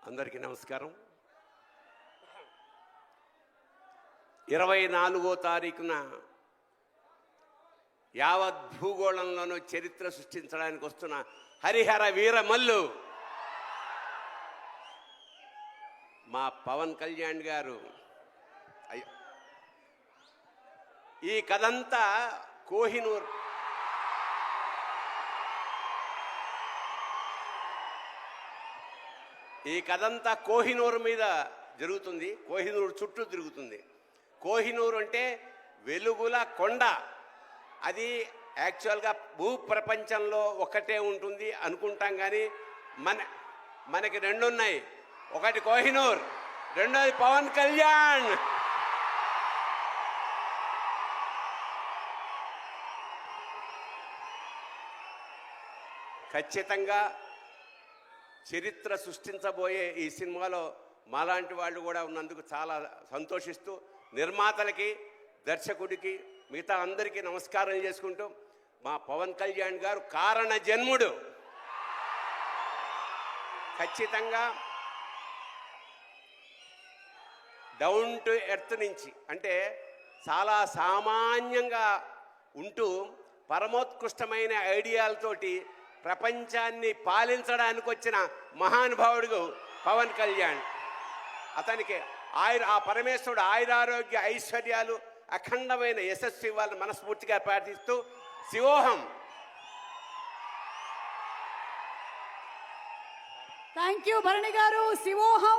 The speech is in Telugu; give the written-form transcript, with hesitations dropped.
అందరికీ నమస్కారం. 24వ తారీఖున యావత్ భూగోళంలోనూ చరిత్ర సృష్టించడానికి వస్తున్న హరిహర వీరమల్లు మా పవన్ కళ్యాణ్ గారు. ఈ కథంతా కోహినూర్ కోహినూరు మీద జరుగుతుంది. కోహినూరు చుట్టూ తిరుగుతుంది. కోహినూరు అంటే వెలుగుల కొండ. అది యాక్చువల్గా భూప్రపంచంలో ఒక్కటే ఉంటుంది అనుకుంటాం, కానీ మనకి రెండు ఉన్నాయి. ఒకటి కోహినూర్, రెండోది పవన్ కళ్యాణ్. ఖచ్చితంగా చరిత్ర సృష్టించబోయే ఈ సినిమాలో మాలాంటి వాళ్ళు కూడా ఉన్నందుకు చాలా సంతోషిస్తూ నిర్మాతలకి, దర్శకుడికి, మిగతా అందరికీ నమస్కారం చేసుకుంటూ, మా పవన్ కళ్యాణ్ గారు కారణ జన్ముడు. ఖచ్చితంగా డౌన్ టు ఎర్త్ నుంచి, అంటే చాలా సామాన్యంగా ఉంటూ పరమోత్కృష్టమైన ఐడియాలతోటి ప్రపంచాన్ని పాలించడానికి వచ్చిన మహానుభావుడు పవన్ కళ్యాణ్. అతనికి ఆ పరమేశ్వరుడు ఆయురారోగ్య ఐశ్వర్యాలు, అఖండమైన యశస్సు ఇవ్వాలని మనస్ఫూర్తిగా ప్రార్థిస్తూ శివోహం. Thank you Bharani garu. Shivoham.